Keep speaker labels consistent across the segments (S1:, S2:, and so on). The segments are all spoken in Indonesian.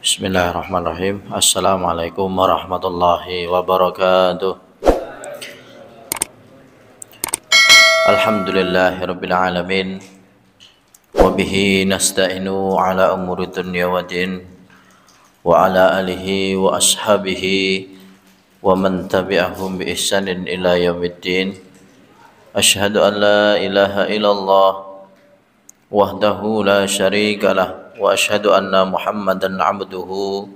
S1: Bismillahirrahmanirrahim. Assalamualaikum warahmatullahi wabarakatuh. Alhamdulillahirabbil alamin. Wa bihi nasta'inu ala umuri dunya waddin. Wa ala alihi wa ashabihi wa man tabi'ahum bi ihsanin ila yaumiddin. Asyhadu an la ilaha illallah wahdahu la syarikalah wa asyhadu anna Muhammadan abduhu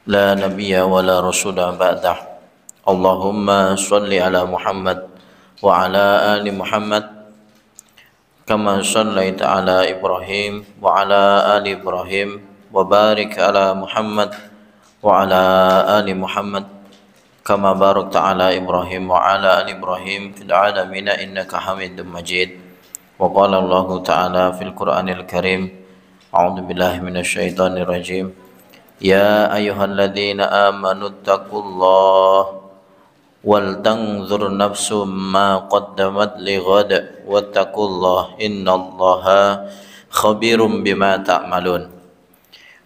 S1: la nabiyya wa la rasula ba'dah. Allahumma shalli ala Muhammad wa ala ali Muhammad kama shallaita ala Ibrahim wa ala ali Ibrahim wa barik ala Muhammad wa ala ali Muhammad kama barakta ala Ibrahim wa ala ali Ibrahim fil alamin innaka Hamidum Majid. Wa qala Allah ta'ala fil Qur'anil Karim, a'udzu billahi minasyaitonir rajim. Ya ayyuhalladzina amanu taqullaha wal tanzur nafsum ma qaddamat lighad wattaqullaha innallaha khabirum bima ta'malun.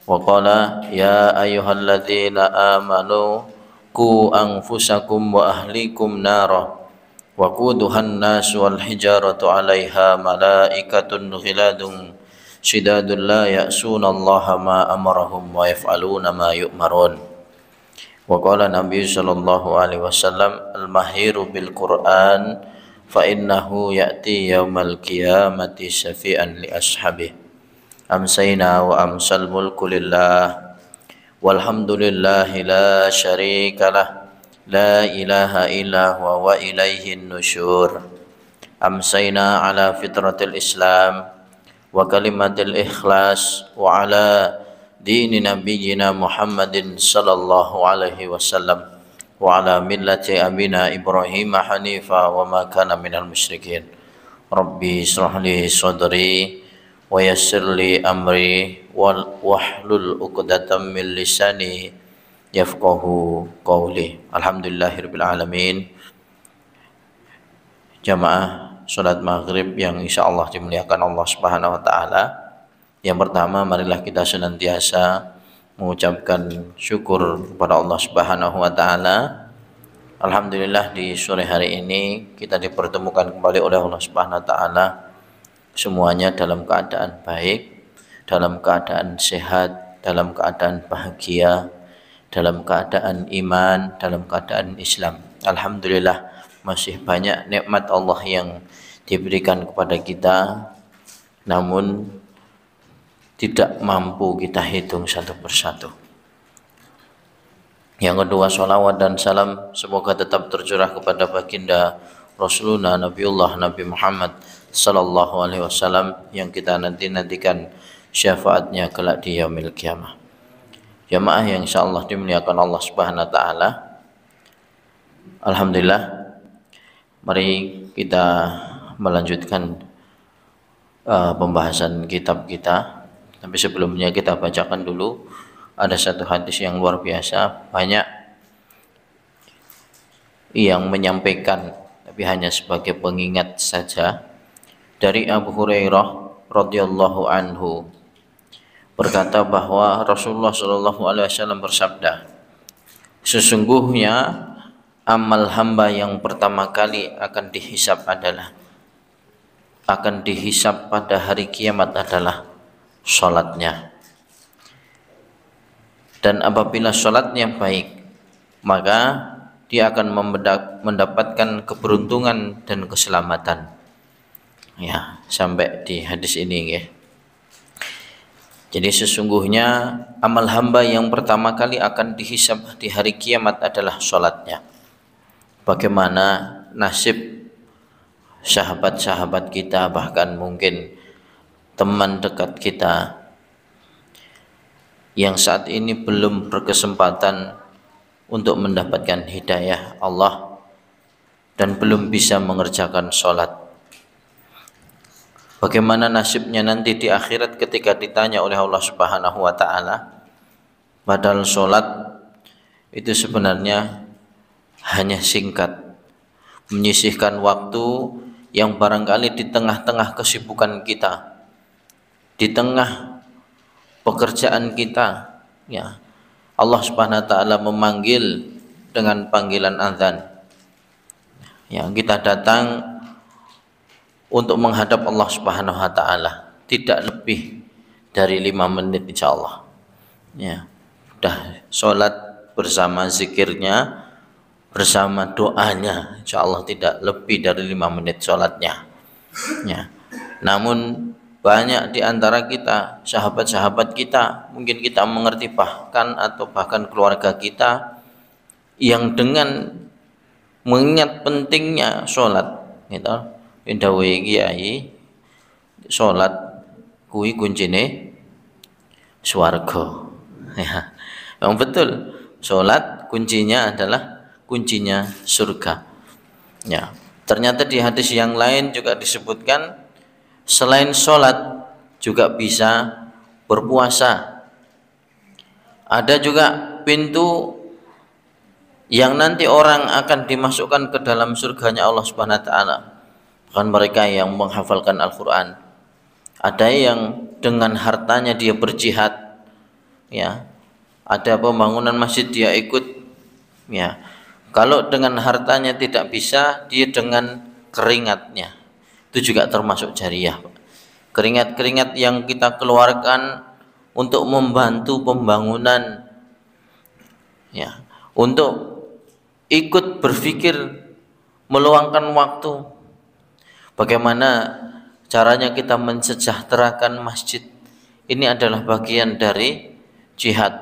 S1: Wa qala ya ayyuhalladzina amanu qu anfusakum wa ahlikum nara wa quduhan nas wal hijaratu 'alaiha malaikatun ghiladun shidadun la ya'sunallaha ma amarahum wa yaf'aluna ma yu'marun. Wa qala Nabi sallallahu alaihi wasallam al-mahiru bil Qur'an fa innahu ya'ti yaumal qiyamati syafi'an li ashabihi. Amsayna wa amsal mulku lillah walhamdulillahi la syarikalah la ilaha illa huwa wa ilaihin nusyur. Amsayna ala fitratil Islam wa kalimatil ikhlas wa ala dini nabiyyina Muhammadin sallallahu alaihi wasallam wa ala millati abina Ibrahim hanifa wa ma kana minal musyrikin. Rabbi israh li sadri wa yassir li amri wahlul 'uqdatam min lisani yafqahu qawli. Alhamdulillahirabbil alamin. Jamaah salat maghrib yang insyaallah dimuliakan Allah Subhanahu wa taala. Yang pertama, marilah kita senantiasa mengucapkan syukur kepada Allah Subhanahu wa taala. Alhamdulillah di sore hari ini kita dipertemukan kembali oleh Allah Subhanahu wa taala, semuanya dalam keadaan baik, dalam keadaan sehat, dalam keadaan bahagia, dalam keadaan iman, dalam keadaan Islam. Alhamdulillah, masih banyak nikmat Allah yang diberikan kepada kita, namun tidak mampu kita hitung satu persatu. Yang kedua, salawat dan salam semoga tetap tercurah kepada baginda Rasulullah Nabiullah Nabi Muhammad sallallahu alaihi wasallam yang kita nantikan syafaatnya kelak di yaumil qiyamah. Jamaah yang insyaallah dimuliakan Allah Subhanahu wa taala. Alhamdulillah, mari kita melanjutkan pembahasan kitab kita. Tapi sebelumnya kita bacakan dulu ada satu hadis yang luar biasa. Banyak yang menyampaikan, tapi hanya sebagai pengingat saja. Dari Abu Hurairah radhiyallahu anhu berkata bahwa Rasulullah sallallahu alaihi wasallam bersabda, sesungguhnya amal hamba yang pertama kali akan dihisab pada hari kiamat adalah salatnya. Dan apabila salatnya baik, maka dia akan mendapatkan keberuntungan dan keselamatan. Ya, sampai di hadis ini ya. Jadi sesungguhnya amal hamba yang pertama kali akan dihisab di hari kiamat adalah sholatnya. Bagaimana nasib sahabat-sahabat kita, bahkan mungkin teman dekat kita yang saat ini belum berkesempatan untuk mendapatkan hidayah Allah dan belum bisa mengerjakan sholat. Bagaimana nasibnya nanti di akhirat ketika ditanya oleh Allah Subhanahu wa taala? Padahal sholat itu sebenarnya hanya singkat, menyisihkan waktu yang barangkali di tengah-tengah kesibukan kita, di tengah pekerjaan kita, ya, Allah Subhanahu wa taala memanggil dengan panggilan azan. Ya, kita datang untuk menghadap Allah Subhanahu wa taala, tidak lebih dari 5 menit insyaallah. Ya, sudah sholat bersama zikirnya, bersama doanya, insyaallah tidak lebih dari 5 menit sholatnya. Ya. Namun banyak di antara kita, sahabat-sahabat kita, mungkin kita mengerti bahkan atau bahkan keluarga kita yang dengan mengingat pentingnya sholat, gitu, pindawe kiai, sholat kui kuncine swarga. Ya, yang betul, sholat kuncinya adalah kuncinya surga. Ya, ternyata di hadis yang lain juga disebutkan selain sholat juga bisa berpuasa. Ada juga pintu yang nanti orang akan dimasukkan ke dalam surganya Allah Subhanahu wa taala. Bukan mereka yang menghafalkan Al-Qur'an. Ada yang dengan hartanya dia berjihad. Ya. Ada pembangunan masjid dia ikut. Ya. Kalau dengan hartanya tidak bisa, dia dengan keringatnya. Itu juga termasuk jariyah. Keringat-keringat yang kita keluarkan untuk membantu pembangunan, ya, untuk ikut berpikir, meluangkan waktu bagaimana caranya kita mensejahterakan masjid. Ini adalah bagian dari jihad,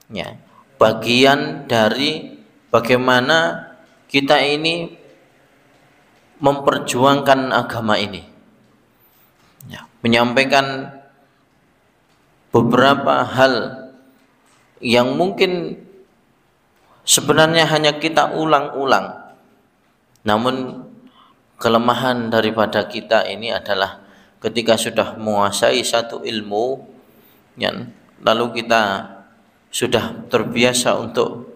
S1: ya, bagian dari bagaimana kita ini memperjuangkan agama ini, ya, menyampaikan beberapa hal yang mungkin sebenarnya hanya kita ulang-ulang, namun kelemahan daripada kita ini adalah ketika sudah menguasai satu ilmu, ya, lalu kita sudah terbiasa untuk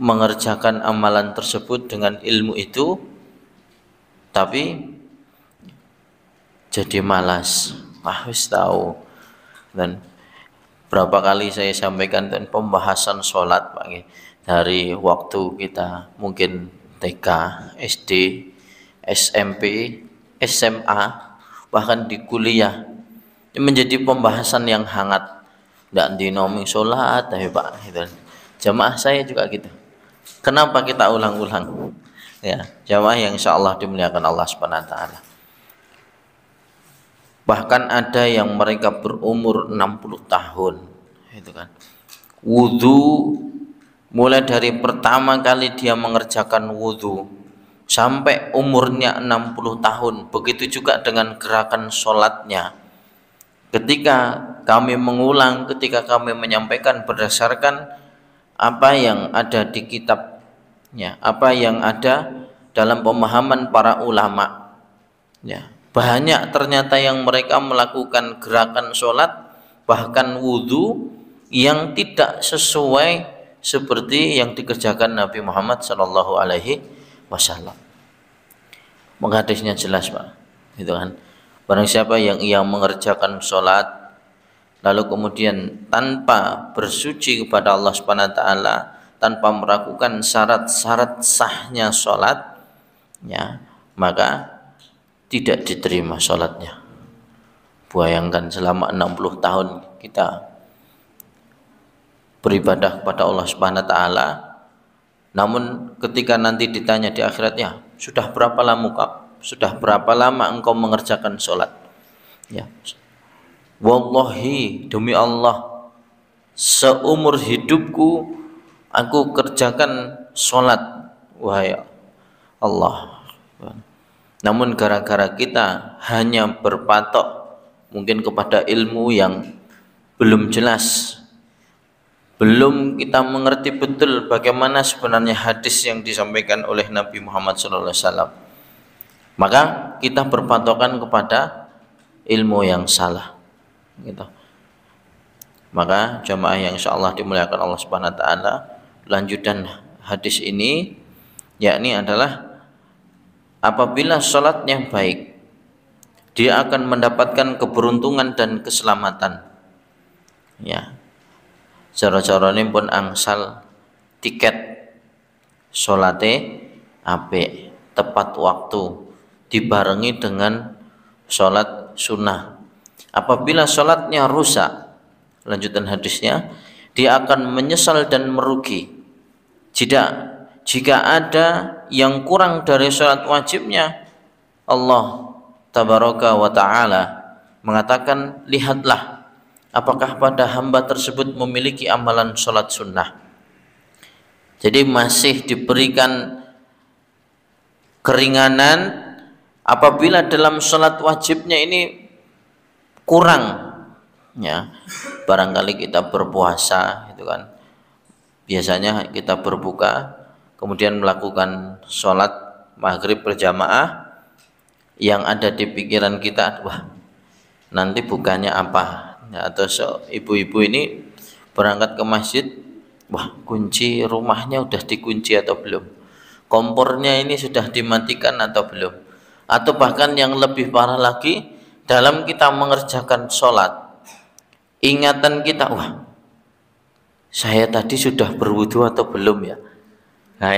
S1: mengerjakan amalan tersebut dengan ilmu itu, tapi jadi malas, wis tahu. Dan berapa kali saya sampaikan dan pembahasan sholat, Pak, dari waktu kita mungkin TK, SD, SMP, SMA, bahkan di kuliah, menjadi pembahasan yang hangat. Tidak dinoming sholat, tapi Pak, gitu. Jamaah saya juga gitu. Kenapa kita ulang-ulang? Ya, jamaah yang insyaallah dimuliakan Allah Subhanahu wa taala. Bahkan ada yang mereka berumur 60 tahun, itu kan. Wudu mulai dari pertama kali dia mengerjakan wudu sampai umurnya 60 tahun. Begitu juga dengan gerakan sholatnya. Ketika kami mengulang, ketika kami menyampaikan berdasarkan apa yang ada di kitab, ya, apa yang ada dalam pemahaman para ulama, ya, banyak ternyata yang mereka melakukan gerakan sholat bahkan wudhu yang tidak sesuai seperti yang dikerjakan Nabi Muhammad Sallallahu Alaihi Wasallam. Hadisnya jelas, Pak, itu kan. Barang siapa yang ia mengerjakan sholat lalu kemudian tanpa bersuci kepada Allah Subhanahu wa taala, tanpa melakukan syarat-syarat sahnya sholat, ya, maka tidak diterima sholatnya. Bayangkan selama 60 tahun kita beribadah kepada Allah Subhanahu wa taala, namun ketika nanti ditanya di akhiratnya, sudah berapa lama engkau mengerjakan sholat? Ya, wallahi, demi Allah, seumur hidupku aku kerjakan sholat, wahai Allah. Namun gara-gara kita hanya berpatok mungkin kepada ilmu yang belum jelas, belum kita mengerti betul bagaimana sebenarnya hadis yang disampaikan oleh Nabi Muhammad SAW, maka kita berpatokan kepada ilmu yang salah, gitu. Maka jamaah yang insyaallah dimuliakan Allah Subhanahu wa taala, lanjutan hadis ini yakni adalah apabila salatnya baik, dia akan mendapatkan keberuntungan dan keselamatan. Ya. Cara-carane pun angsal tiket salate apik, tepat waktu, dibarengi dengan salat sunnah. Apabila salatnya rusak, lanjutan hadisnya, dia akan menyesal dan merugi. Jika ada yang kurang dari salat wajibnya, Allah tabaraka wa ta'ala mengatakan, lihatlah apakah pada hamba tersebut memiliki amalan salat sunnah. Jadi masih diberikan keringanan apabila dalam salat wajibnya ini kurang, ya. Barangkali kita berpuasa, itu kan, biasanya kita berbuka kemudian melakukan sholat maghrib berjamaah, yang ada di pikiran kita, wah nanti bukanya apa, ya, atau ibu-ibu ini berangkat ke masjid, wah kunci rumahnya udah dikunci atau belum, kompornya ini sudah dimatikan atau belum, atau bahkan yang lebih parah lagi, dalam kita mengerjakan sholat ingatan kita, wah saya tadi sudah berwudu atau belum ya. Nah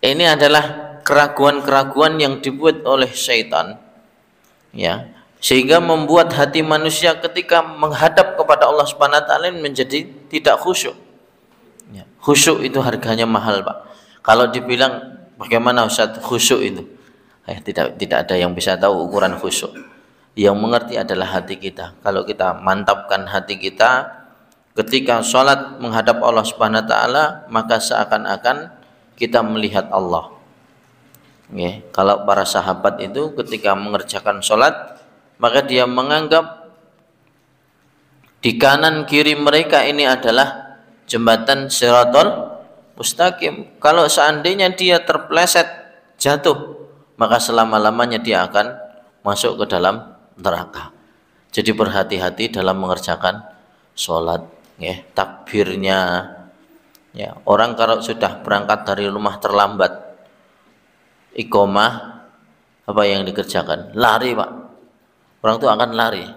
S1: ini adalah keraguan-keraguan yang dibuat oleh syaitan, ya, sehingga membuat hati manusia ketika menghadap kepada Allah Subhanahu wa taala menjadi tidak khusyuk. Ya, khusyuk itu harganya mahal, Pak. Kalau dibilang bagaimana Ustaz khusyuk itu, tidak ada yang bisa tahu ukuran khusyuk. Yang mengerti adalah hati kita. Kalau kita mantapkan hati kita ketika sholat menghadap Allah Subhanahu wa taala, maka seakan-akan kita melihat Allah. Ya, kalau para sahabat itu ketika mengerjakan sholat, maka dia menganggap di kanan kiri mereka ini adalah jembatan Shirathul Mustaqim. Kalau seandainya dia terpleset jatuh, maka selama-lamanya dia akan masuk ke dalam neraka. Jadi berhati-hati dalam mengerjakan sholat, ya, takbirnya, ya. Orang kalau sudah berangkat dari rumah terlambat, iqomah, apa yang dikerjakan? Lari, Pak. Orang itu akan lari.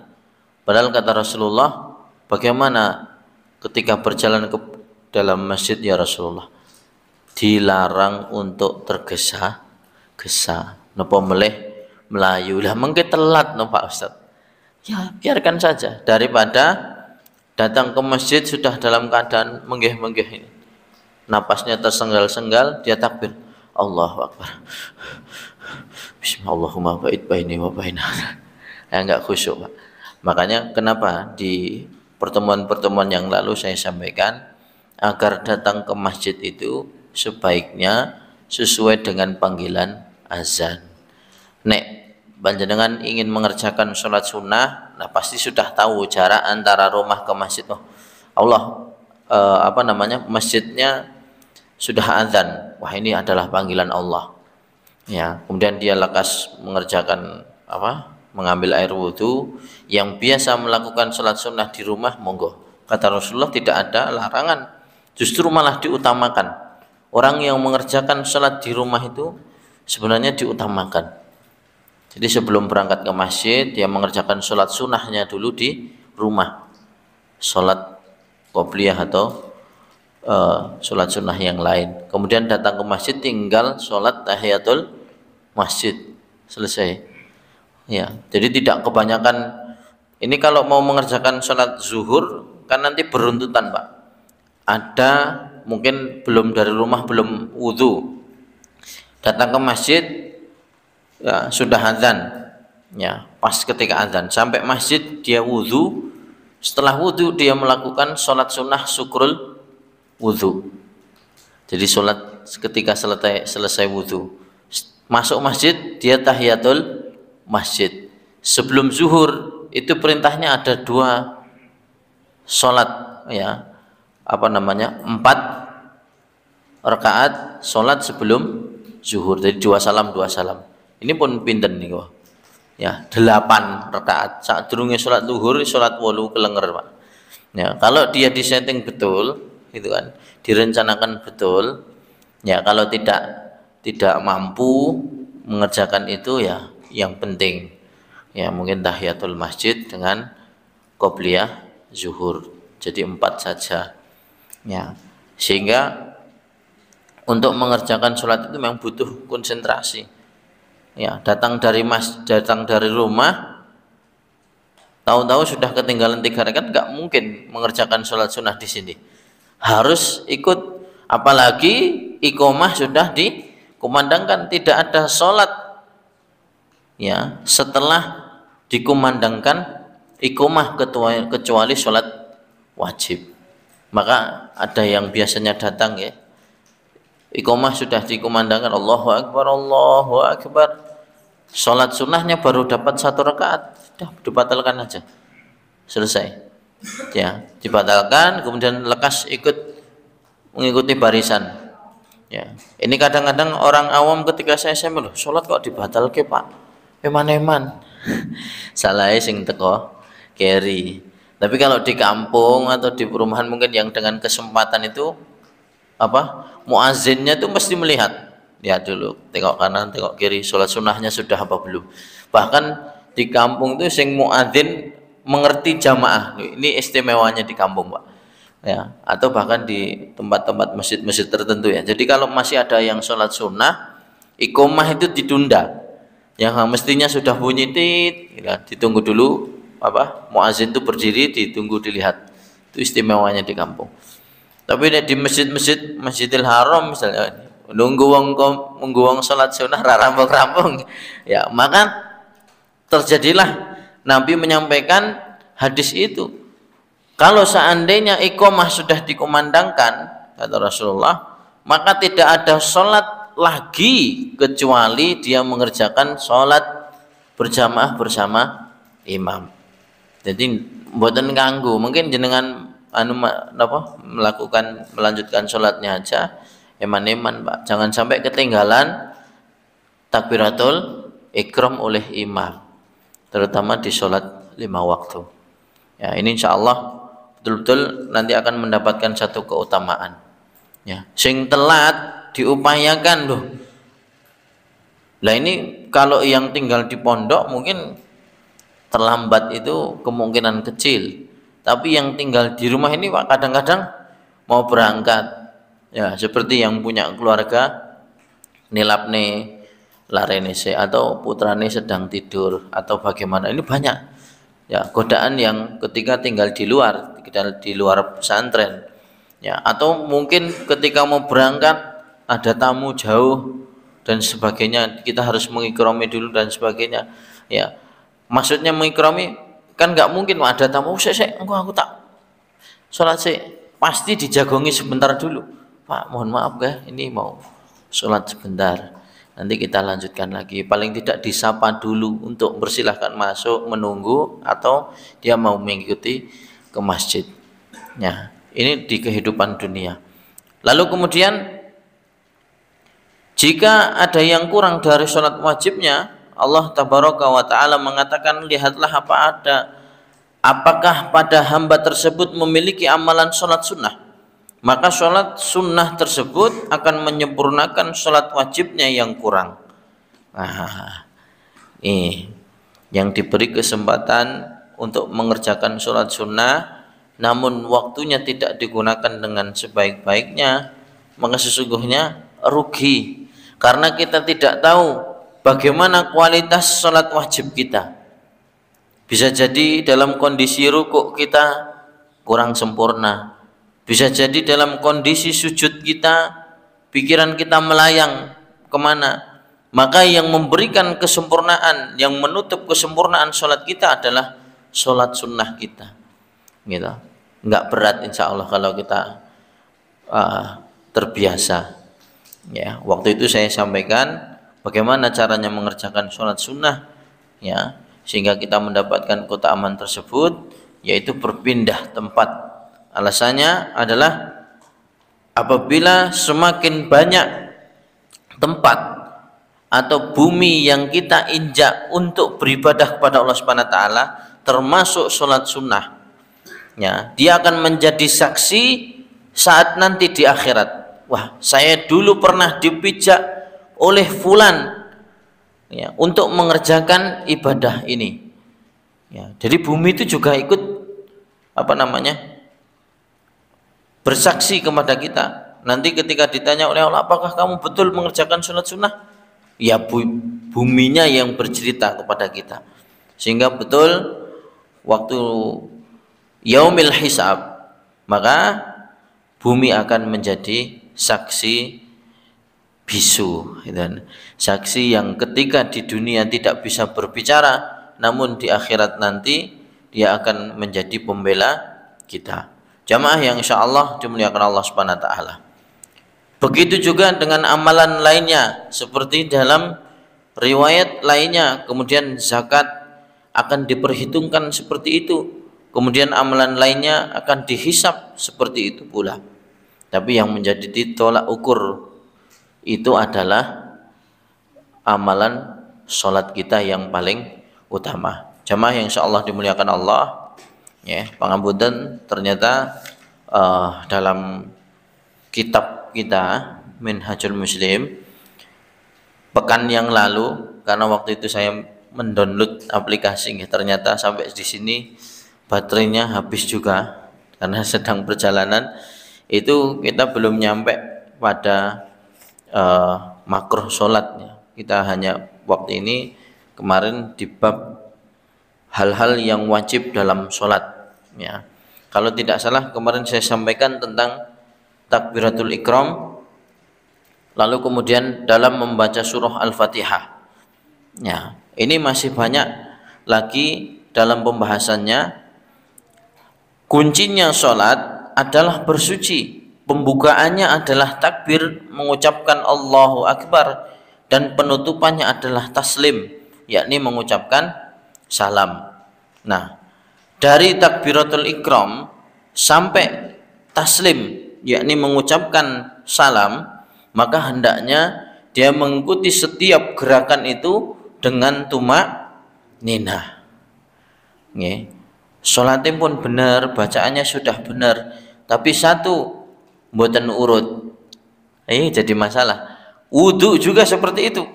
S1: Padahal kata Rasulullah, bagaimana ketika berjalan ke dalam masjid ya Rasulullah? Dilarang untuk tergesa-gesa. Napa meleh melayu, lah mengke telat no Pak Ustaz. Ya biarkan saja, daripada datang ke masjid sudah dalam keadaan menggeh-menggeh ini, napasnya tersenggal-senggal, dia takbir Allahu Akbar, Bismillahumma ba'id baini wa bainana. Ya enggak khusyuk, Pak. Makanya kenapa di pertemuan-pertemuan yang lalu saya sampaikan agar datang ke masjid itu sebaiknya sesuai dengan panggilan azan. Nek panjenengan ingin mengerjakan sholat sunnah, nah pasti sudah tahu jarak antara rumah ke masjid. Oh, Allah masjidnya sudah azan. Wah ini adalah panggilan Allah. Ya, kemudian dia lekas mengerjakan mengambil air wudhu. Yang biasa melakukan sholat sunnah di rumah, monggo. Kata Rasulullah tidak ada larangan, justru malah diutamakan. Orang yang mengerjakan sholat di rumah itu sebenarnya diutamakan. Jadi sebelum berangkat ke masjid, dia mengerjakan sholat sunnahnya dulu di rumah, sholat qobliyah atau sholat sunnah yang lain. Kemudian datang ke masjid, tinggal sholat tahiyatul masjid, selesai. Ya, jadi tidak kebanyakan. Ini kalau mau mengerjakan sholat zuhur, kan nanti beruntutan, Pak. Ada mungkin belum dari rumah, belum wudhu, datang ke masjid, ya, sudah azan, ya, pas ketika azan sampai masjid dia wudhu, setelah wudhu dia melakukan sholat sunnah syukrul wudhu. Jadi sholat ketika selesai wudhu, masuk masjid dia tahiyatul masjid. Sebelum zuhur itu perintahnya ada 2 sholat, ya, 4 rakaat sholat sebelum zuhur. Jadi 2 salam 2 salam. Ini pun pinten nih kok. Ya, 8 rakaat. Saat durunge sholat zuhur, sholat 8 kelenger, Pak. Ya, kalau dia disetting betul, gitu kan, direncanakan betul, ya, kalau tidak mampu mengerjakan itu, ya, yang penting, ya, mungkin tahiyatul masjid dengan qobliyah zuhur. Jadi 4 saja, ya, sehingga untuk mengerjakan sholat itu memang butuh konsentrasi, ya. Datang dari rumah, tahu-tahu sudah ketinggalan 3 rakaat, nggak mungkin mengerjakan sholat sunnah di sini. Harus ikut, apalagi iqomah sudah dikumandangkan, tidak ada sholat, ya, setelah dikumandangkan iqomah kecuali sholat wajib. Maka ada yang biasanya datang, ya, iqomah sudah dikumandangkan, Allahu Akbar, Allahu Akbar, sholat sunnahnya baru dapat 1 rakaat, sudah dibatalkan aja, selesai, ya, dibatalkan, kemudian lekas mengikuti barisan, ya. Ini kadang-kadang orang awam ketika saya loh, sholat kok dibatalke Pak, eman-eman. Salah sing teko keri. Tapi kalau di kampung atau di perumahan mungkin yang dengan kesempatan itu muazzinnya itu mesti melihat, lihat dulu, tengok kanan tengok kiri, sholat sunnahnya sudah apa belum. Bahkan di kampung itu sing muadzin mengerti jamaah, ini istimewanya di kampung, Pak, ya, atau bahkan di tempat-tempat masjid-masjid tertentu, ya. Jadi kalau masih ada yang sholat sunnah, iqomah itu ditunda, yang mestinya sudah bunyi ya, ditunggu dulu, muadzin itu berdiri, ditunggu, dilihat. Itu istimewanya di kampung. Tapi di masjid-masjid, Masjidil Haram misalnya, nunggu wong salat sunah rampung-rampung, ya, maka terjadilah Nabi menyampaikan hadis itu. Kalau seandainya iqomah sudah dikumandangkan, kata Rasulullah, maka tidak ada sholat lagi kecuali dia mengerjakan sholat berjamaah bersama imam. Jadi mboten ganggu, mungkin jenengan melanjutkan sholatnya aja eman-eman, Pak. Jangan sampai ketinggalan takbiratul ikram oleh imam, terutama di sholat 5 waktu. Ya, ini insya Allah betul-betul nanti akan mendapatkan satu keutamaan. Ya, sing telat diupayakan loh. Lah ini kalau yang tinggal di pondok mungkin terlambat itu kemungkinan kecil. Tapi yang tinggal di rumah ini, Pak, kadang-kadang mau berangkat, ya, seperti yang punya keluarga nilapne larenese atau putrane sedang tidur atau bagaimana, ini banyak, ya, godaan yang ketika tinggal di luar pesantren, ya, atau mungkin ketika mau berangkat ada tamu jauh dan sebagainya, kita harus mengikrami dulu dan sebagainya, ya. Maksudnya mengikrami kan nggak mungkin ada tamu, aku tak sholat sih, pasti dijagongi sebentar dulu, Pak, mohon maaf ya, ini mau sholat sebentar, nanti kita lanjutkan lagi. Paling tidak disapa dulu untuk bersilahkan masuk, menunggu, atau dia mau mengikuti ke masjid. Ya, ini di kehidupan dunia. Lalu kemudian jika ada yang kurang dari sholat wajibnya, Allah tabaraka wa ta'ala mengatakan, lihatlah apakah pada hamba tersebut memiliki amalan sholat sunnah, maka sholat sunnah tersebut akan menyempurnakan sholat wajibnya yang kurang. Nah, ini yang diberi kesempatan untuk mengerjakan sholat sunnah namun waktunya tidak digunakan dengan sebaik-baiknya, maka sesungguhnya rugi, karena kita tidak tahu bagaimana kualitas sholat wajib kita. Bisa jadi dalam kondisi rukuk kita kurang sempurna, bisa jadi dalam kondisi sujud kita, pikiran kita melayang kemana. Maka yang memberikan kesempurnaan, yang menutup kesempurnaan sholat kita adalah sholat sunnah kita, gitu. Nggak berat insya Allah kalau kita terbiasa, ya. Waktu itu saya sampaikan bagaimana caranya mengerjakan sholat sunnah, ya, sehingga kita mendapatkan keutamaan tersebut, yaitu berpindah tempat. Alasannya adalah apabila semakin banyak tempat atau bumi yang kita injak untuk beribadah kepada Allah Subhanahu wa taala, termasuk sholat sunnah, ya, dia akan menjadi saksi saat nanti di akhirat. Wah, saya dulu pernah dipijak oleh fulan, ya, untuk mengerjakan ibadah ini. Ya, jadi bumi itu juga ikut bersaksi kepada kita. Nanti ketika ditanya oleh Allah, apakah kamu betul mengerjakan sholat sunnah? Ya, buminya yang bercerita kepada kita. Sehingga betul waktu yaumil hisab, maka bumi akan menjadi saksi bisu, dan saksi yang ketika di dunia tidak bisa berbicara, namun di akhirat nanti dia akan menjadi pembela kita. Jamaah yang insyaallah dimuliakan Allah Subhanahu wa taala. Begitu juga dengan amalan lainnya, seperti dalam riwayat lainnya, kemudian zakat akan diperhitungkan seperti itu, kemudian amalan lainnya akan dihisap seperti itu pula. Tapi yang menjadi tolak ukur itu adalah amalan sholat kita yang paling utama. Jamaah yang insyaallah dimuliakan Allah, ya, pangapunten, ternyata dalam kitab kita Minhajul Muslim pekan yang lalu, karena waktu itu saya mendownload aplikasi, ternyata sampai di sini baterainya habis juga karena sedang perjalanan, itu kita belum nyampe pada makruh sholatnya. Kita hanya waktu ini kemarin di bab hal-hal yang wajib dalam sholat, ya. Kalau tidak salah kemarin saya sampaikan tentang takbiratul ikram, lalu kemudian dalam membaca surah Al-Fatihah. Ya, ini masih banyak lagi dalam pembahasannya. Kuncinya sholat adalah bersuci. Pembukaannya adalah takbir, mengucapkan Allahu Akbar, dan penutupannya adalah taslim, yakni mengucapkan salam. Nah, dari takbiratul ikram sampai taslim, yakni mengucapkan salam, maka hendaknya dia mengikuti setiap gerakan itu dengan tumak ninah. Sholatnya pun benar, bacaannya sudah benar, tapi satu mboten urut, jadi masalah. Wudu juga seperti itu,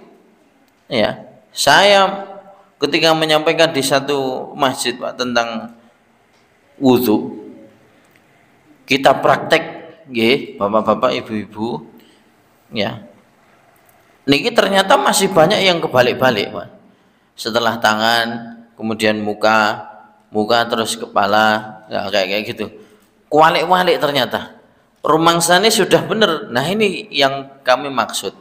S1: ya. Saya ketika menyampaikan di satu masjid, Pak, tentang wudu, kita praktek, bapak-bapak, ibu-ibu, ya. Niki ternyata masih banyak yang kebalik-balik, Pak. Setelah tangan, kemudian muka terus kepala, ya, kayak gitu. Kualik-walik ternyata. Rumangsane sudah benar. Nah, ini yang kami maksud,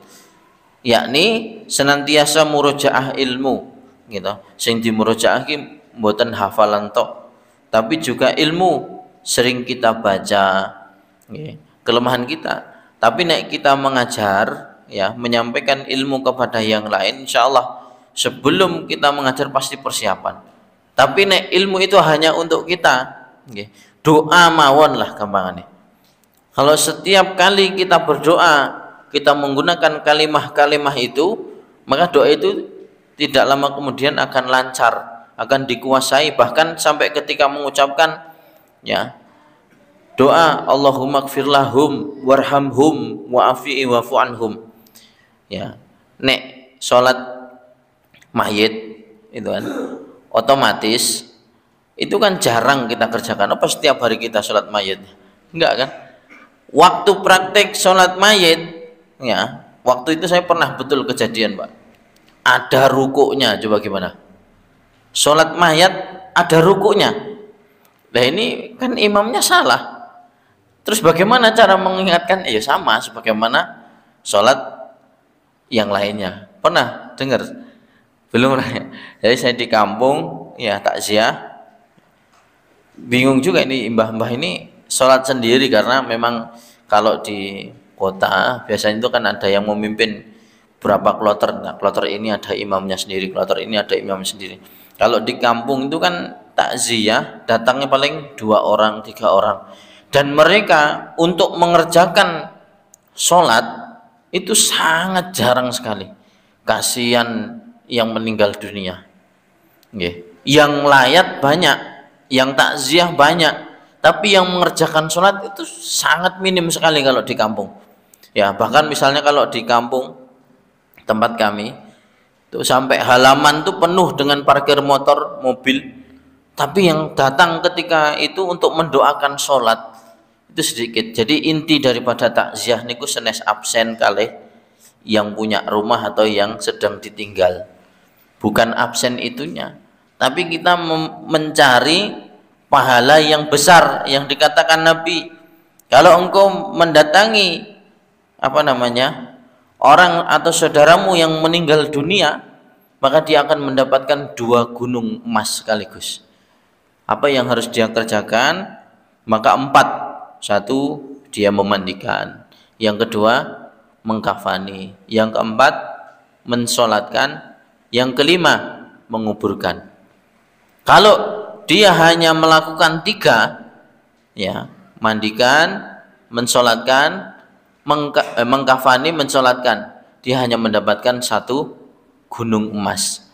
S1: yakni senantiasa murojaah ilmu, gitu. Sing dimurojaah ki mboten hafalan tok, tapi juga ilmu sering kita baca, kelemahan kita. Tapi nek kita mengajar, ya, menyampaikan ilmu kepada yang lain, insyaallah sebelum kita mengajar pasti persiapan. Tapi nek ilmu itu hanya untuk kita, doa mawon lah gampangannya. Kalau setiap kali kita berdoa kita menggunakan kalimah-kalimah itu, maka doa itu tidak lama kemudian akan lancar, akan dikuasai, bahkan sampai ketika mengucapkan, ya, doa Allahumma gfir lahum warhamhum wa'afi'i wa'fu anhum, ya. Nek sholat mayit itu kan otomatis itu kan jarang kita kerjakan. Apa setiap hari kita sholat mayit? Enggak kan? Waktu praktek sholat mayit, ya, waktu itu saya pernah betul kejadian, Pak, ada rukuknya. Coba gimana sholat mayat ada rukuknya? Nah, ini kan imamnya salah. Terus bagaimana cara mengingatkan? Ya sama sebagaimana sholat yang lainnya. Pernah dengar? Belum. Jadi saya di kampung, ya, takziah, bingung juga ini mbah-mbah ini sholat sendiri, karena memang kalau di kota biasanya itu kan ada yang memimpin berapa kloter. Nah, kloter ini ada imamnya sendiri, kloter ini ada imamnya sendiri. Kalau di kampung itu kan takziah datangnya paling 2 orang 3 orang, dan mereka untuk mengerjakan sholat itu sangat jarang sekali. Kasihan yang meninggal dunia. Yang layat banyak, yang takziah banyak, tapi yang mengerjakan sholat itu sangat minim sekali kalau di kampung. Ya, bahkan misalnya kalau di kampung tempat kami itu sampai halaman tuh penuh dengan parkir motor, mobil, tapi yang datang ketika itu untuk mendoakan sholat itu sedikit. Jadi inti daripada takziah niku senes absen kalih yang punya rumah atau yang sedang ditinggal, bukan absen itunya, tapi kita mencari pahala yang besar yang dikatakan Nabi, kalau engkau mendatangi orang atau saudaramu yang meninggal dunia, maka dia akan mendapatkan 2 gunung emas sekaligus. Apa yang harus dia kerjakan? Maka 4. 1, dia memandikan. Yang kedua, mengkafani. Yang keempat, mensolatkan. Yang kelima, menguburkan. Kalau dia hanya melakukan 3, ya, mandikan, mensolatkan, mengkafani, mensolatkan, dia hanya mendapatkan 1 gunung emas.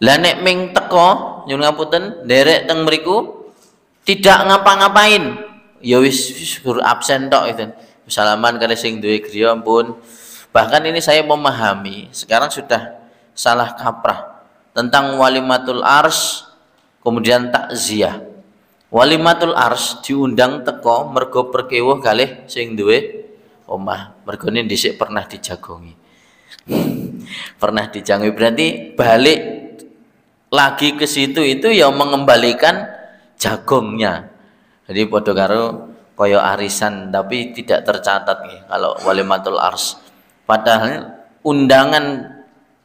S1: Lah nek ming teko nyuwun ngapunten nderek teng mriku tidak ngapa-ngapain, ya wis absen tok itu. Salaman kali sing duwe griya pun. Bahkan ini saya memahami, sekarang sudah salah kaprah tentang walimatul ars kemudian takziah. Walimatul ars diundang teko mergo perkewuh kalih sing duwe omah, mergone dhisik pernah dijagongi. Pernah dijagongi berarti balik lagi ke situ itu ya mengembalikan jagongnya. Jadi padha karo koyo arisan tapi tidak tercatat nih kalau walimatul ars. Padahal undangan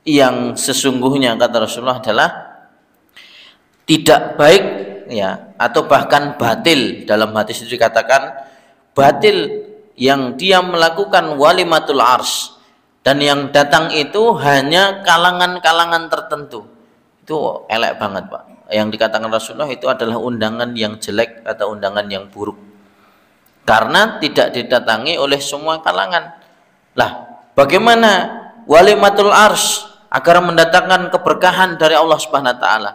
S1: yang sesungguhnya kata Rasulullah adalah tidak baik, ya, atau bahkan batil. Dalam hadis itu dikatakan batil yang dia melakukan walimatul ars dan yang datang itu hanya kalangan-kalangan tertentu. Itu elek banget, Pak. Yang dikatakan Rasulullah itu adalah undangan yang jelek atau undangan yang buruk, karena tidak didatangi oleh semua kalangan. Lah, bagaimana walimatul ars agar mendatangkan keberkahan dari Allah Subhanahu wa taala?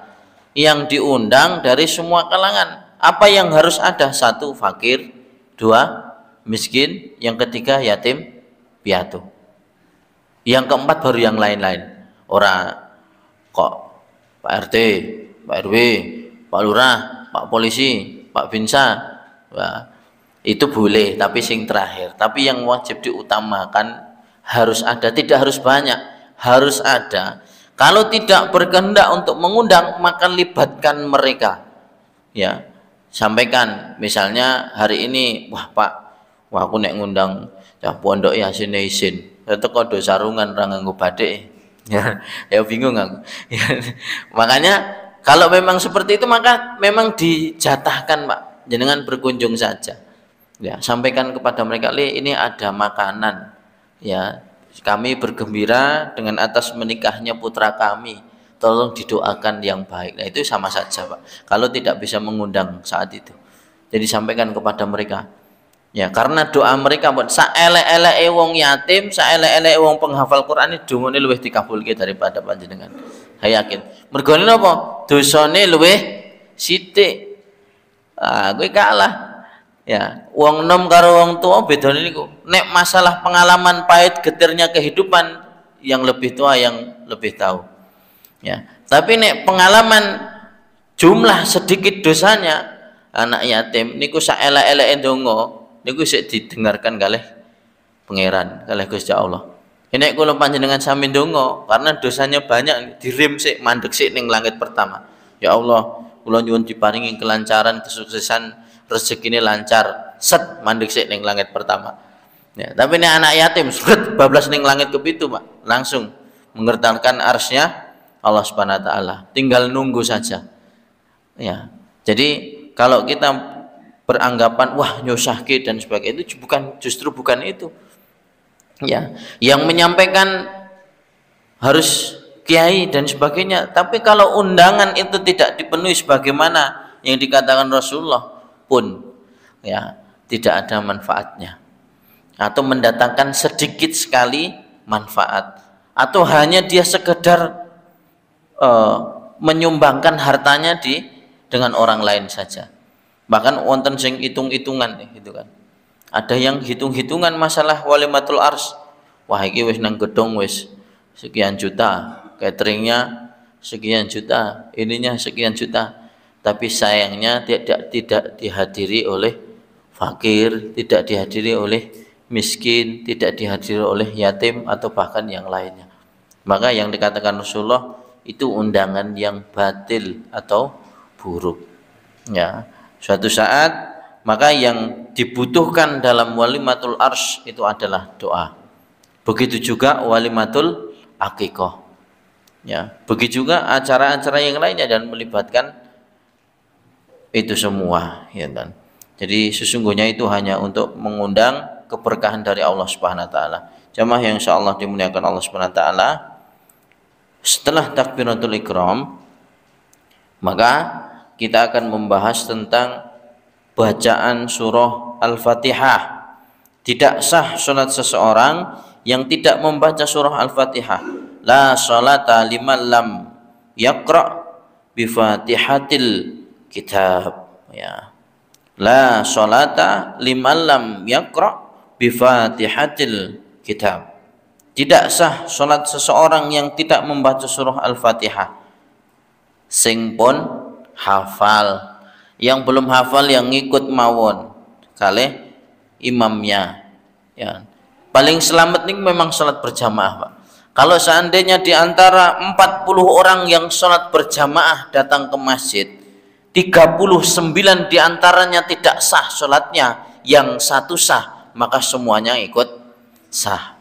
S1: Yang diundang dari semua kalangan. Apa yang harus ada? 1, fakir. 2, miskin. Yang ketiga, yatim piatu. Yang keempat baru yang lain-lain. Ora kok Pak RT, Pak RW, Pak Lurah, Pak Polisi, Pak Binsa. Wah, itu boleh, tapi sing terakhir. Tapi yang wajib diutamakan harus ada, tidak harus banyak, harus ada. Kalau tidak berkehendak untuk mengundang, maka libatkan mereka. Ya, sampaikan misalnya hari ini, wah Pak, wah aku nek ngundang cah pondok Yasin izin. Tetep kok sarungan ra nganggo bathik. Ya bingung aku. Makanya kalau memang seperti itu maka memang dijatahkan, Pak, jenengan berkunjung saja. Ya, sampaikan kepada mereka, ini ada makanan. Ya, kami bergembira dengan atas menikahnya putra kami. Tolong didoakan yang baik. Nah, itu sama saja, Pak. Kalau tidak bisa mengundang saat itu, jadi sampaikan kepada mereka. Ya, karena doa mereka buat saelek-eleke wong yatim, saelek-eleke wong penghafal Quran itu dungane luwih dikabulke daripada panjenengan. Saya yakin. Mergone napa? Dosane luwih sithik. Ah, kowe kalah. Ya, wong nom karo wong tua bedane niku. Nek masalah pengalaman pahit getirnya kehidupan, yang lebih tua yang lebih tahu. Ya, tapi nek pengalaman jumlah sedikit dosanya, anak yatim niku saelek-eleke ndonga niku sik didengarkan kalih pangeran, kalih Gusti Allah. Nek kula panjenengan sami ndonga karena dosanya banyak, dirim sik mandek sik ning langit pertama. Ya Allah, kula nyuwun diparingi kelancaran, kesuksesan, rezekine lancar. Set mandek sik ning langit pertama. Ya, tapi nek anak yatim set bablas ning langit kepitu, Pak. Langsung mengertakan arsy-Nya Allah Subhanahu wa taala. Tinggal nunggu saja. Ya. Jadi kalau kita beranggapan wah nyusahke dan sebagainya, itu justru bukan itu. Ya, yang menyampaikan harus kiai dan sebagainya. Tapi kalau undangan itu tidak dipenuhi sebagaimana yang dikatakan Rasulullah pun ya tidak ada manfaatnya, atau mendatangkan sedikit sekali manfaat, atau hanya dia sekedar menyumbangkan hartanya dengan orang lain saja. Bahkan wonten sing hitung-hitungan gitu kan. Ada yang hitung-hitungan masalah walimatul ars. Wah, iki wis nang gedung wis sekian juta, cateringnya sekian juta, ininya sekian juta. Tapi sayangnya tidak dihadiri oleh fakir, tidak dihadiri oleh miskin, tidak dihadiri oleh yatim atau bahkan yang lainnya. Maka yang dikatakan Rasulullah itu undangan yang batil atau buruk. Ya, suatu saat maka yang dibutuhkan dalam walimatul ars itu adalah doa. Begitu juga walimatul akikah. Ya, begitu juga acara-acara yang lainnya dan melibatkan itu semua, ya kan. Jadi sesungguhnya itu hanya untuk mengundang keberkahan dari Allah Subhanahu wa taala. Jamaah yang insyaallah dimuliakan Allah Subhanahu wa taala, setelah takbiratul ihram maka kita akan membahas tentang bacaan surah Al-Fatihah. Tidak sah salat seseorang yang tidak membaca surah Al-Fatihah. La salata liman lam yaqra bi Fatihatil kitab, ya. La salata liman lam yaqra bi Fatihatil kitab. Tidak sah salat seseorang yang tidak membaca surah Al-Fatihah. Sing pun hafal, yang belum hafal yang ngikut mawon kalih imamnya, ya. Paling selamat nih memang salat berjamaah, Pak. Kalau seandainya di antara 40 orang yang salat berjamaah datang ke masjid, 39 di antaranya tidak sah salatnya, yang satu sah, maka semuanya ikut sah.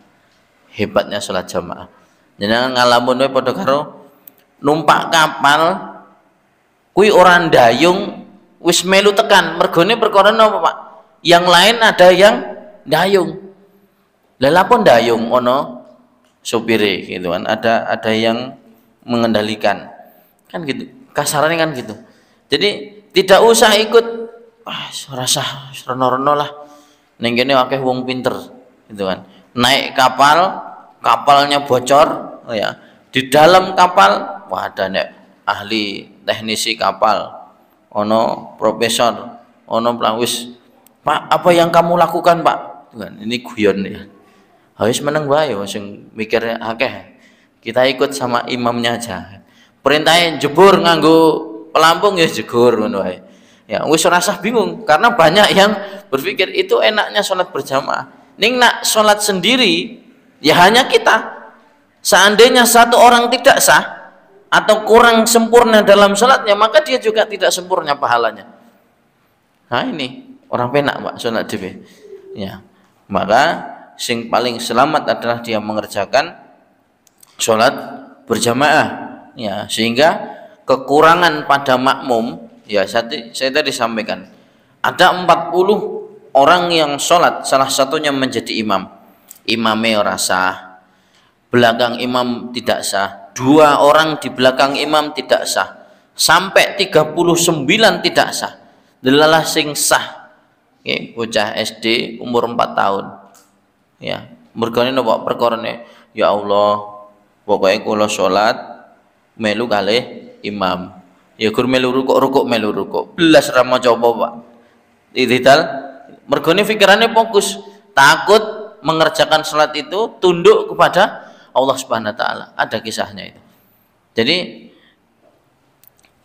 S1: Hebatnya salat jamaah. Jenengan ngalamun wae padha karo numpak kapal kuwi ora ndayung wis melu tekan, mergone perkara napa, Pak? Yang lain ada yang ndayung. Lah pun ndayung ono supire gitu kan, ada yang mengendalikan. Kan gitu. Kasarannya kan gitu. Jadi tidak usah ikut rasa reno-reno lah. Ning kene akeh wong pinter gitu kan. Naik kapal, kapalnya bocor, ya. Di dalam kapal wah ada ahli teknisi kapal, ono profesor, ono pelawis. Pak, apa yang kamu lakukan, Pak? Tuhan, ini guyon ya. Harus meneng wae sing mikirnya akeh. Kita ikut sama imamnya aja. Perintahnya jebur nganggo pelampung ya jegur ngono wae. Ya, wis rasah bingung karena banyak yang berpikir itu enaknya sholat berjamaah. Ning nak sholat sendiri ya hanya kita. Seandainya satu orang tidak sah atau kurang sempurna dalam sholatnya, maka dia juga tidak sempurna pahalanya. Nah ini orang penak, Pak, sholat dhewe. Ya, maka sing paling selamat adalah dia mengerjakan sholat berjamaah. Ya, sehingga kekurangan pada makmum, ya saya tadi sampaikan ada 40 orang yang sholat, salah satunya menjadi imam. Imamnya ora sah, belakang imam tidak sah, 2 orang di belakang imam tidak sah, sampai 39 tidak sah. Delalah sing sah, bocah SD umur 4 tahun. Ya, mergane napa perkarane? Ya Allah, pokoknya kula sholat melu kalih imam. Ya gur melu rukuk melu rukuk. Belas ra maca apa, Pak. Idhal mergane pikirannya fokus, takut mengerjakan sholat itu tunduk kepada Allah Subhanahu wa taala. Ada kisahnya itu. Jadi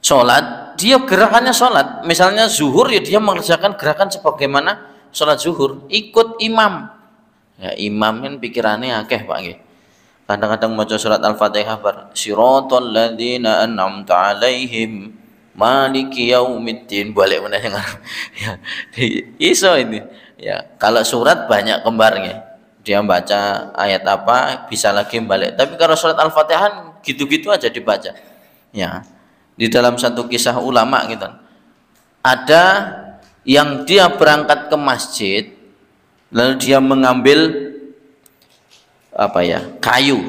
S1: sholat, dia gerakannya sholat. Misalnya zuhur ya dia mengerjakan gerakan sebagaimana sholat zuhur, ikut imam. Ya imam kan pikirannya akeh, Pak nggih. Kadang-kadang maca surat Al-Fatihah bar siratal ladzina an'amta 'alaihim maliki yaumiddin, balik meneh ya. Iso ini. Ya, kalau surat banyak kembarnya. Dia baca ayat apa bisa lagi balik. Tapi kalau surat Al-Fatihah gitu-gitu aja dibaca. Ya. Di dalam satu kisah ulama gitu. Ada yang dia berangkat ke masjid lalu dia mengambil apa ya? Kayu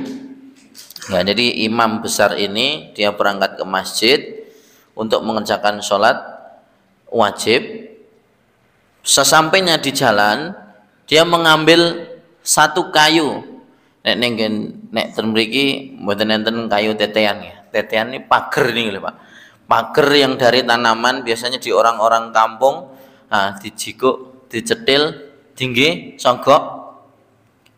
S1: Ya, jadi imam besar ini dia berangkat ke masjid untuk mengerjakan sholat wajib. Sesampainya di jalan, dia mengambil satu kayu. Nek ten mriki mboten enten kayu tetean ya. Tetean ini pager nih lho, Pak. Pager yang dari tanaman biasanya di orang-orang kampung, nah, dijikuk, dicetil, tinggi, sogok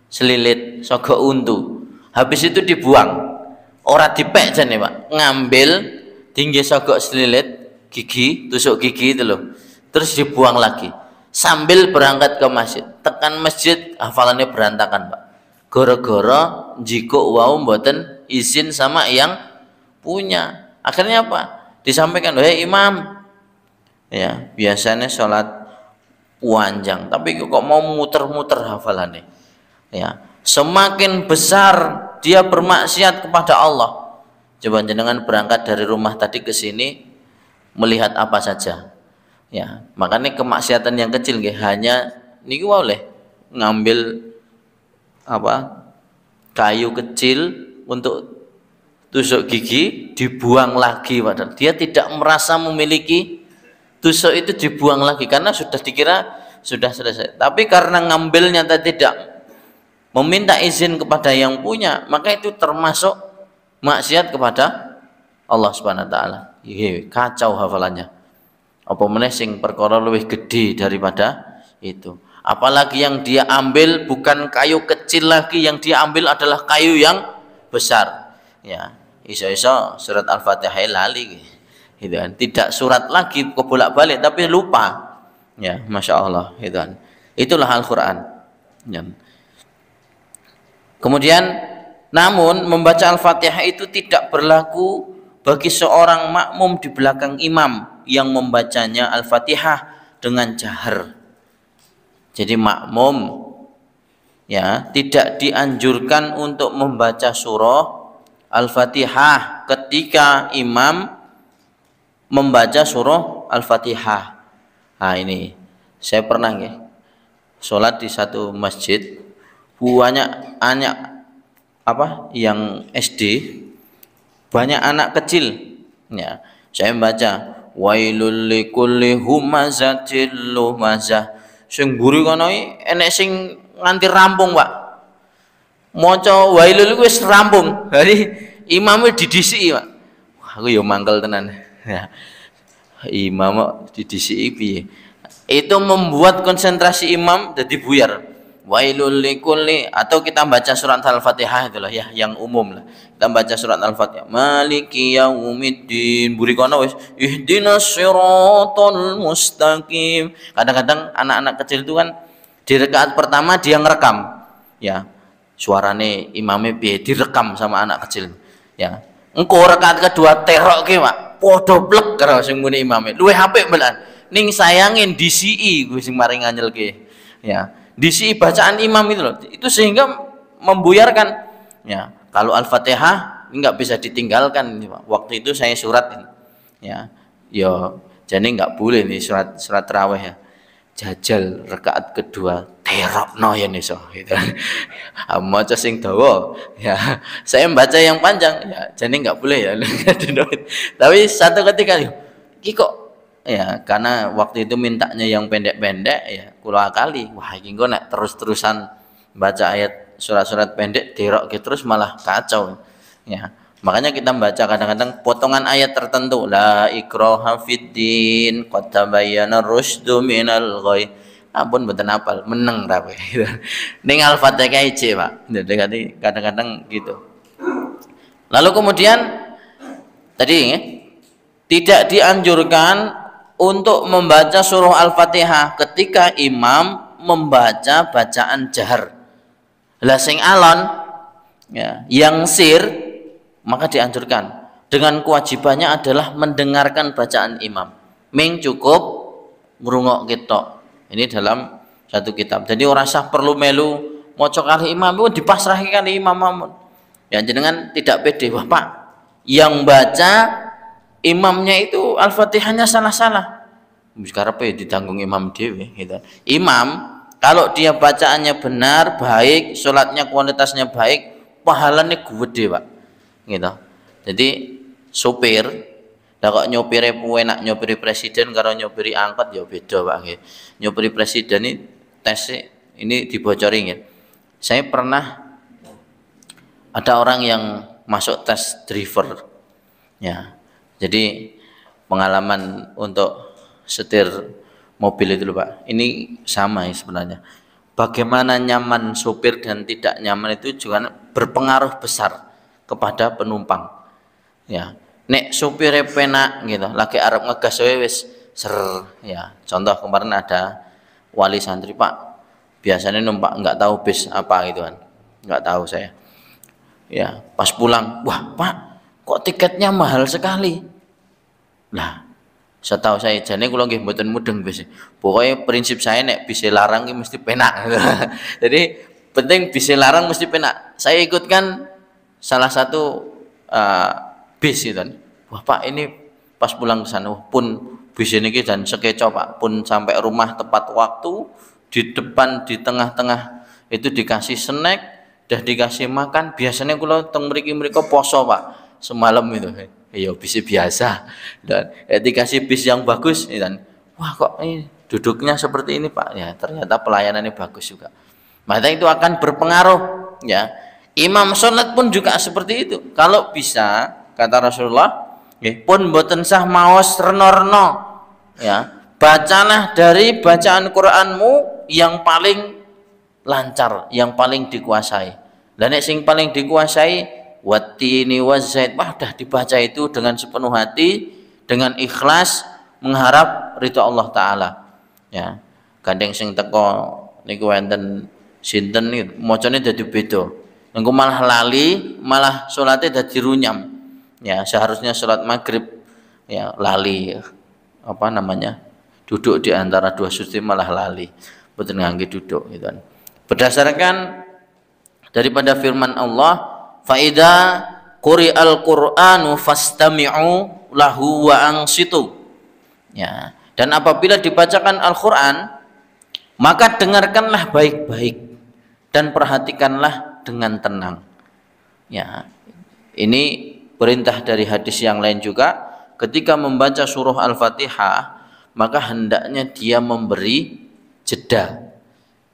S1: selilit, sogok untu. Habis itu dibuang. Ora dipek jane, Pak. Ngambil tinggi sogok selilit, gigi, tusuk gigi itu loh. Terus dibuang lagi. Sambil berangkat ke masjid. Tekan masjid hafalannya berantakan, Pak. Gara-gara jiko wau mboten izin sama yang punya. Akhirnya apa? Disampaikan, "Hei imam." Ya, biasanya sholat panjang, tapi kok mau muter-muter hafalannya. Ya, semakin besar dia bermaksiat kepada Allah. Coba jenengan berangkat dari rumah tadi ke sini melihat apa saja. Ya, makanya kemaksiatan yang kecil nggih hanya niku oleh ngambil apa? Kayu kecil untuk tusuk gigi dibuang lagi, padahal dia tidak merasa memiliki tusuk itu, dibuang lagi karena sudah dikira sudah selesai. Tapi karena ngambilnya tidak meminta izin kepada yang punya, maka itu termasuk maksiat kepada Allah Subhanahu wa taala. Kacau hafalannya. Apa meneh sing perkara lebih gede daripada itu. Apalagi yang dia ambil bukan kayu kecil lagi, yang dia ambil adalah kayu yang besar. Ya, iso-iso surat Al-Fatihah lali gitu kan. Tidak surat lagi kebolak-balik tapi lupa. Ya, Masya Allah gitu kan. Itulah Al-Qur'an. Ya. Kemudian namun membaca Al-Fatihah itu tidak berlaku bagi seorang makmum di belakang imam yang membacanya Al-Fatihah dengan jahar. Jadi makmum ya tidak dianjurkan untuk membaca surah Al-Fatihah ketika imam membaca surah Al-Fatihah. Nah ini saya pernah ya sholat di satu masjid, banyak anak apa yang SD, banyak anak kecil ya. Saya membaca wailul likulli humazatil lumazah. Sing mburi kono enek sing nganti rampung, Pak. Maca wailul iku wis rampung. Jadi imame didhisiki, Pak. Wah, aku ya mangkel tenan. Ya. Imam didhisiki piye? Itu membuat konsentrasi imam jadi buyar. Wailul likulli, atau kita baca surat Al-Fatihah itulah ya yang umum lah. Kita baca surat Al-Fatihah. Maliki yaumiddin. Buri kono wis ihdinas siratal mustaqim. Kadang-kadang anak-anak kecil itu kan di rakaat pertama dia ngerekam. Ya. Suarane imame piye direkam sama anak kecil. Ya. Engko rakaat kedua terokke, Pak. Padha blek karo sing muni imame. Luwih apik belan. Ning sayangin DCI kuwi sing maring nganyelke. Ya. Disi bacaan imam itu loh, itu sehingga membuyarkan ya. Kalau Al-Fatihah nggak bisa ditinggalkan, waktu itu saya surat ya, yo jadi nggak boleh nih surat tarawih ya, jajal rakaat kedua terokno ya nih so gitu. Maca sing dawa ya, saya membaca yang panjang ya, jadi nggak boleh ya. Tapi satu ketika kok ya, karena waktu itu mintanya yang pendek-pendek ya, kula kali wah iki engko nek terus-terusan baca ayat surat-surat pendek derok gitu terus malah kacau ya. Makanya kita baca kadang-kadang potongan ayat tertentu, la ikraha fiddin qad tabayyana rusdu minal ghai. Ampun mboten hafal, meneng ra kowe. Ning Al-Fatihah iki, Pak. Jadi kadang-kadang gitu. Lalu kemudian tadi ya, tidak dianjurkan untuk membaca surah Al-Fatihah ketika imam membaca bacaan jahar. Lah sing alon ya, yang sir maka dianjurkan. Dengan kewajibannya adalah mendengarkan bacaan imam. Ming cukup ngrungok ketok. Ini dalam satu kitab. Jadi ora sah perlu melu maca kali imam itu dipasrahkan kali imam. Ya jenengan tidak pede, wah Pak, yang baca imamnya itu Al-Fatihahnya salah-salah. Karepe ditanggung imam dhewe gitu. Imam kalau dia bacaannya benar, baik, salatnya kualitasnya baik, pahalanya gede, Pak. gitu. Jadi supir, lah kok nyopire enak nyopiri presiden karo nyopiri angkot ya beda Pak nggih. Nyopiri presiden ini tes ini dibocori nggih. Saya pernah ada orang yang masuk tes driver. Ya. Jadi pengalaman untuk setir mobil itu loh Pak. Ini sama ya sebenarnya. Bagaimana nyaman supir dan tidak nyaman itu juga berpengaruh besar kepada penumpang. Ya, nek supirnya penak gitu, lagi arep ngegas wis ser. Ya, contoh kemarin ada wali santri Pak, biasanya numpak nggak tahu bis apa gitu kan, nggak tahu saya. Ya, pas pulang, wah Pak, kok tiketnya mahal sekali. Lah, setahu saya jane kula nggih mboten mudeng bis. Pokoknya prinsip saya nek bis larang ki mesti penak. Jadi penting bis larang mesti penak. Saya ikutkan salah satu bis itu kan. Wah Pak, ini pas pulang ke sana pun bis ini dan sekeco Pak, pun sampai rumah tepat waktu, di depan di tengah-tengah itu dikasih snack, dah dikasih makan. Biasanya kula teng mriki poso Pak semalam itu. Iya bis biasa dan dikasih bis yang bagus dan wah kok ini duduknya seperti ini Pak, ya ternyata pelayanannya bagus juga. Maka itu akan berpengaruh ya. Imam sholat pun juga seperti itu. Kalau bisa kata Rasulullah, pun boten sah maos reno-reno ya, bacalah dari bacaan Qur'anmu yang paling lancar, yang paling dikuasai. Dan yang paling dikuasai wattini wazzaid, wah dah dibaca itu dengan sepenuh hati, dengan ikhlas mengharap ridha Allah taala. Ya. Gandeng sing teko niku wonten sinten niku macane dadi beda. Engko malah lali, malah salate dadi runyam. Ya, seharusnya salat maghrib ya lali apa namanya? Duduk di antara dua suci malah lali. Mboten ngangge duduk gitu kan. Berdasarkan daripada firman Allah, faida quri'al Qur'anu fastami'u lahu wa ansitu. Ya, dan apabila dibacakan Al-Qur'an, maka dengarkanlah baik-baik dan perhatikanlah dengan tenang. Ya. Ini perintah dari hadis yang lain juga, ketika membaca surah Al-Fatihah, maka hendaknya dia memberi jeda.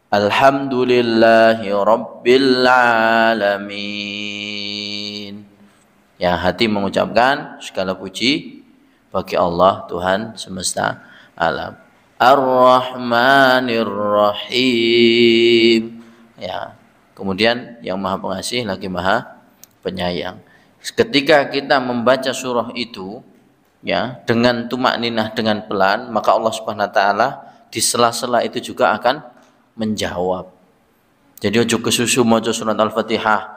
S1: Alhamdulillahi Rabbil Alamin. Ya, hati mengucapkan segala puji bagi Allah Tuhan semesta alam. Ar-Rahmanir Rahim. Ya, kemudian yang Maha Pengasih lagi Maha Penyayang. Ketika kita membaca surah itu ya dengan tumakninah, dengan pelan, maka Allah Subhanahu wa taala di sela-sela itu juga akan menjawab. Jadi ojo kesusu maca surat Al-Fatihah.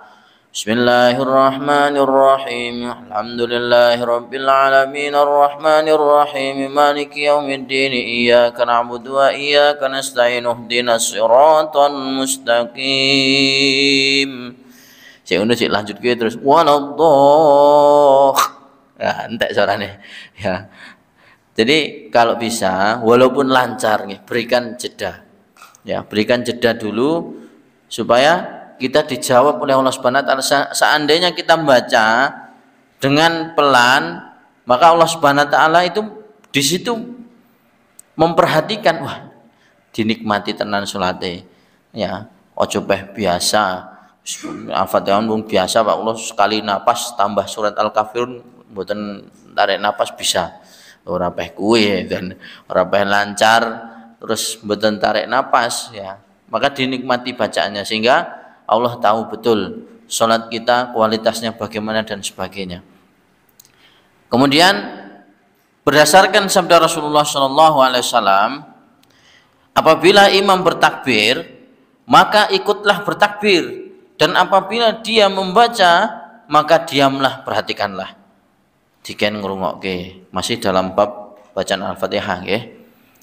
S1: Bismillahirrahmanirrahim. Alhamdulillahirabbil alamin arrahmanir rahim maliki yaumiddin iyyaka na'budu wa iyyaka nasta'in ihdinas siratal mustaqim. Cek ngono cek lanjut ke terus waladhdall. Ya, entek suarane. Ya. Jadi kalau bisa walaupun lancar nih berikan jeda. Ya, berikan jeda dulu supaya kita dijawab oleh Allah Subhanahu wa taala. Seandainya kita membaca dengan pelan, maka Allah Subhanahu wa taala itu di situ memperhatikan, wah, dinikmati tenan salate. Ya, ojo peh biasa. Al-Fatihah biasa Pak, Allah sekali napas tambah surat Al-Kafirun mboten tarik napas bisa. Ora peh kuwe dan ora peh lancar terus mboten tarik napas ya. Maka dinikmati bacaannya sehingga Allah tahu betul salat kita kualitasnya bagaimana dan sebagainya. Kemudian berdasarkan sabda Rasulullah SAW, apabila imam bertakbir maka ikutlah bertakbir, dan apabila dia membaca maka diamlah, perhatikanlah. Diken ngrungokke masih dalam bab bacaan Al-Fatihah nggih.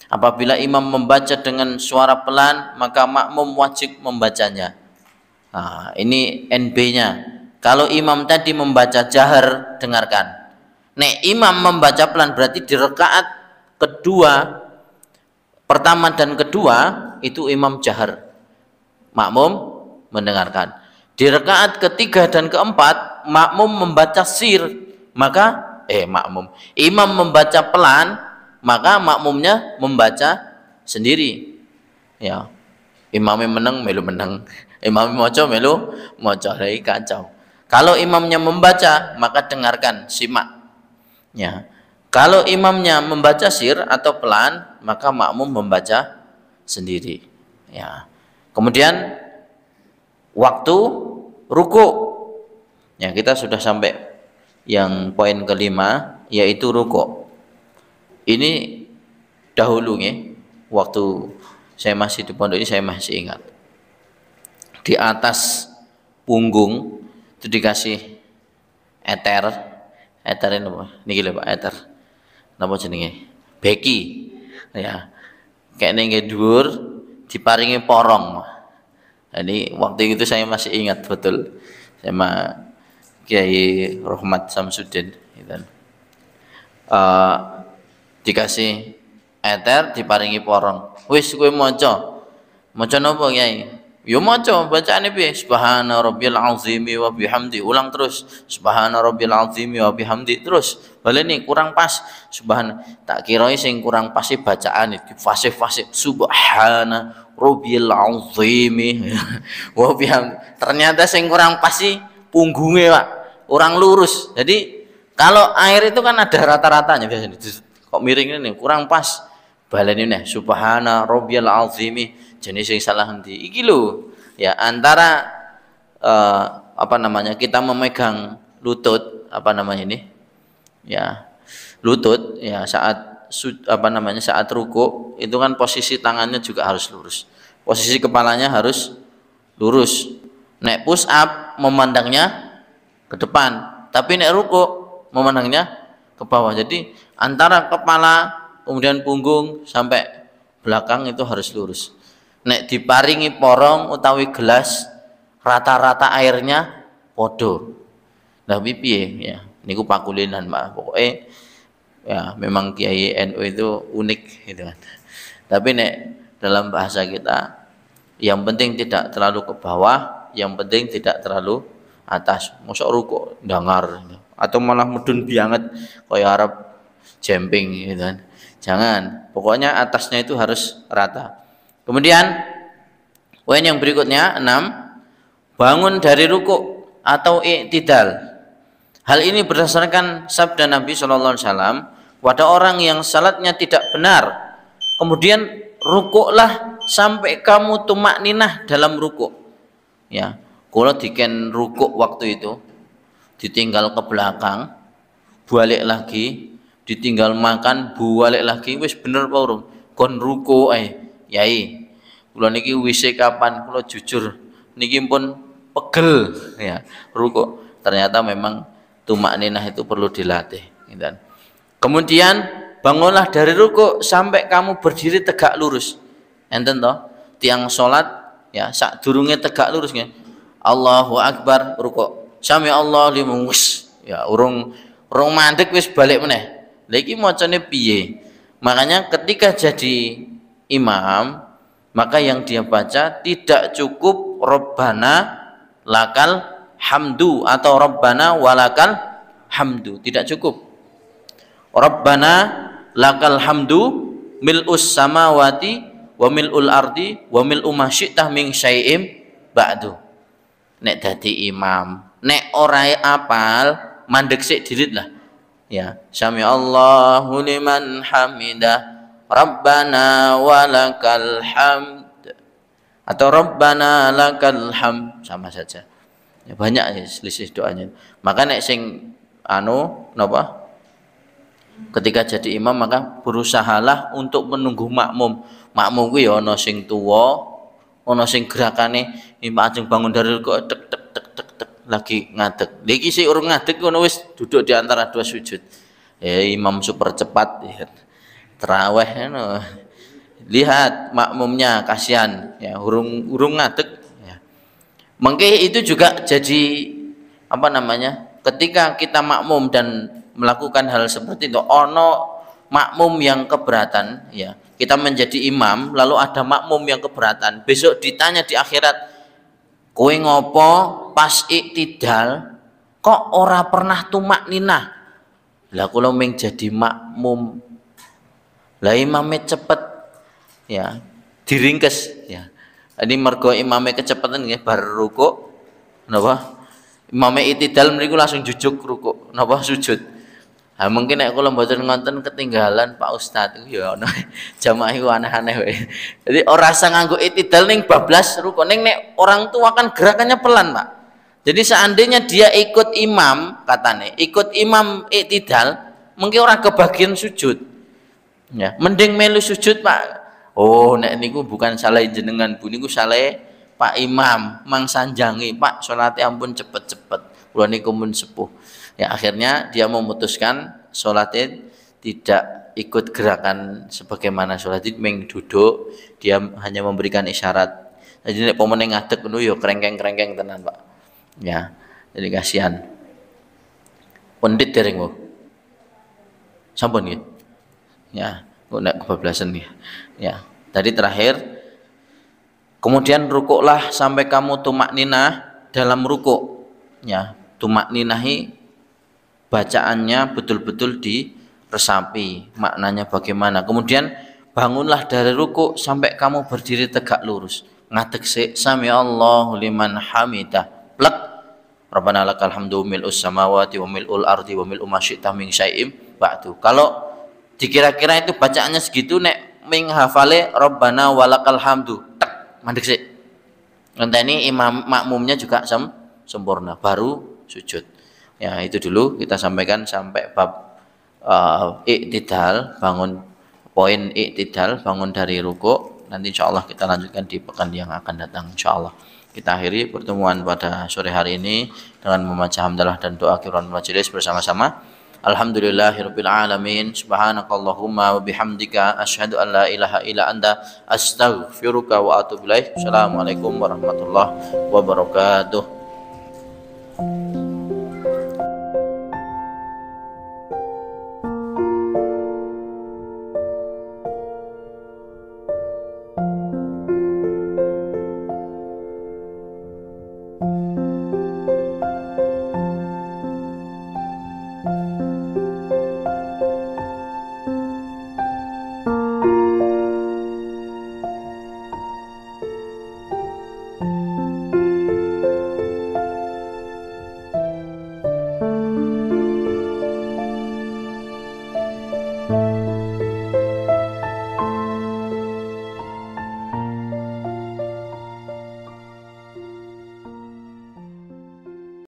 S1: Apabila imam membaca dengan suara pelan maka makmum wajib membacanya. Nah, ini NB-nya. Kalau imam tadi membaca jahar, dengarkan. Nek imam membaca pelan berarti di rakaat kedua, pertama dan kedua itu imam jahar, makmum mendengarkan. Di rakaat ketiga dan keempat makmum membaca sir, maka imam membaca pelan, maka makmumnya membaca sendiri. Ya, imamnya menang melu menang, imamnya moco melu moco, dari kacau. Kalau imamnya membaca, maka dengarkan, simak. Ya, kalau imamnya membaca sir atau pelan, maka makmum membaca sendiri. Ya, kemudian waktu ruku, ya kita sudah sampai yang poin kelima, yaitu ruku. Ini dahulu nih, waktu saya masih di pondok ini saya masih ingat, di atas punggung itu dikasih eter ini apa? Niki lho Pak, eter napa jenenge, beki, ya kayak nengge dhuwur diparingi porong. Ini waktu itu saya masih ingat betul sama Kiai Rohmat Samsudin gitu. Dikasih eter diparingi porong, wis kowe maca napa Kiai? Ya maca bacaane piye? Subhana rabbiyal azimi wa bihamdi, ulang terus subhana rabbiyal azimi wa bihamdi, terus baleni kurang pas subhana, tak kiroi sing kurang pas bacaan iki fase-fase subhana rabbiyal azimi wa bihamdi, ternyata sing kurang pas punggungnya Pak, orang lurus. Jadi kalau air itu kan ada rata-ratanya biasanya, kok miring ini kurang pas, baleni nih subhana rabbiyal azimi, jenis yang salah henti iki lho ya, antara kita memegang lutut ini ya, lutut ya saat saat ruku itu kan posisi tangannya juga harus lurus, posisi kepalanya harus lurus. Nek push up memandangnya ke depan, tapi nek ruku memandangnya ke bawah. Jadi antara kepala kemudian punggung sampai belakang itu harus lurus. Nek diparingi porong utawi gelas, rata-rata airnya podo. Lah piye ya, niku pakulinan Pak. Pokoknya ya memang Kiai NU itu unik gitu kan. Tapi nek dalam bahasa kita, yang penting tidak terlalu ke bawah, yang penting tidak terlalu atas. Mosok ruku dangar atau malah mudun banget kayak Arab jemping gitu kan. Jangan, pokoknya atasnya itu harus rata. Kemudian poin yang berikutnya 6, bangun dari ruku atau i'tidal. Hal ini berdasarkan sabda Nabi Shallallahu Alaihi Wasallam, pada orang yang salatnya tidak benar, kemudian rukuklah sampai kamu tumak ninah dalam rukuk. Ya, kalau diken rukuk waktu itu, ditinggal ke belakang, balik lagi, ditinggal makan, balik lagi, wis bener apa urung? Kon ruku yai, kula niki wise kapan? Kula jujur niki pun pegel ya ruku. Ternyata memang tumak ninah itu perlu dilatih gitu. Kemudian bangunlah dari ruku sampai kamu berdiri tegak lurus. Enten toh tiang salat ya sak durunge tegak lurus nggih. Allahu Akbar ruku. Sami Allah liman wis ya urung mandek wis balik meneh. Lha iki macane piye? Makanya ketika jadi imam, maka yang dia baca tidak cukup Rabbana lakal hamdu atau Rabbana walakal hamdu, tidak cukup. Rabbana lakal hamdu mil'us samawati wa mil'ul ardi wa mil'u ma syi'tah min syai'im ba'du. Nek dadi imam, nek ora apal mandek sik dirit lah. Ya, sami Allahu liman hamidah, Rabbana walakal hamd atau Rabbana lakal hamd, sama saja. Ya, banyak ya selisih doanya. Maka nek sing napa? Ketika jadi imam maka berusahalah untuk menunggu makmum. Makmum kuwi ya ana sing tuwa, ana sing gerakane ajeng bangun dari kok tek tek tek tek tek lagi ngadeg. Iki sih urung ngadeg ngono wis duduk di antara dua sujud. Ya imam super cepat ya. Tarawih ngono. Lihat makmumnya kasihan ya urung ngadeg ya. Mengke itu juga jadi ketika kita makmum dan melakukan hal seperti itu, ono makmum yang keberatan ya, kita menjadi imam lalu ada makmum yang keberatan, besok ditanya di akhirat, kowe ngopo pas iktidal kok ora pernah tumak ninah. Lah kula ming jadi makmum. Lah imame cepet ya, diringkes ya. Ini mergo imame kecepatan nggih bar rukuk napa? Imame iktidal mriku langsung jujuk rukuk napa sujud. Nah, mungkin nek kula mboten ngonten ketinggalan Pak Ustadz iku ya ana jamaah iku aneh-aneh wae. Jadi ora usah nganggo iktidal ning bablas rukuk. Ning nek orang tua kan gerakannya pelan, Pak. Jadi seandainya dia ikut imam katane, ikut imam iktidal, mungkin orang kebagian sujud. Ya, mending melu sujud, Pak. Oh, nek niku bukan salah jenengan, Bu, niku salah Pak Imam, mang sanjangi, Pak, salate ampun cepet-cepet. Kula niku mun sepuh. Ya akhirnya dia memutuskan sholatnya tidak ikut gerakan sebagaimana sholat itu duduk, dia hanya memberikan isyarat. Jadi nek pomene ngadeg ngono ya krengkeng-krengkeng tenan, Pak. Ya, jadi kasihan. Pundit dereng, Bu. Sampun nggih. Ya, kok nek kebablasan nggih. Ya, tadi terakhir kemudian rukuklah sampai kamu tumak ninah dalam rukuk. Ya, tumak ninahi bacaannya betul-betul diresapi, maknanya bagaimana. Kemudian bangunlah dari ruku sampai kamu berdiri tegak lurus. Ngadeg sami Allahu liman hamidah. Plek. Rabbana lakal hamdu mil'us samawati wa mil'ul ardi wa mil'u ma syi'ta min syai'im ba'du. Kalau dikira-kira itu bacaannya segitu nek ming hafale Rabbana walakal hamdu. Tek, mandek sik. Ngenteni imam makmumnya juga sempurna baru sujud. Ya itu dulu kita sampaikan sampai bab iktidal, bangun poin iktidal, bangun dari ruku. Nanti insya Allah kita lanjutkan di pekan yang akan datang insya Allah. Kita akhiri pertemuan pada sore hari ini dengan membaca hamdalah dan doa qiraan majelis bersama-sama. Alhamdulillahirabbil alamin. Subhanakallahumma wa bihamdika asyhadu an la ilaha illa anta astaghfiruka wa atubu ilaik. Assalamualaikum warahmatullahi wabarakatuh.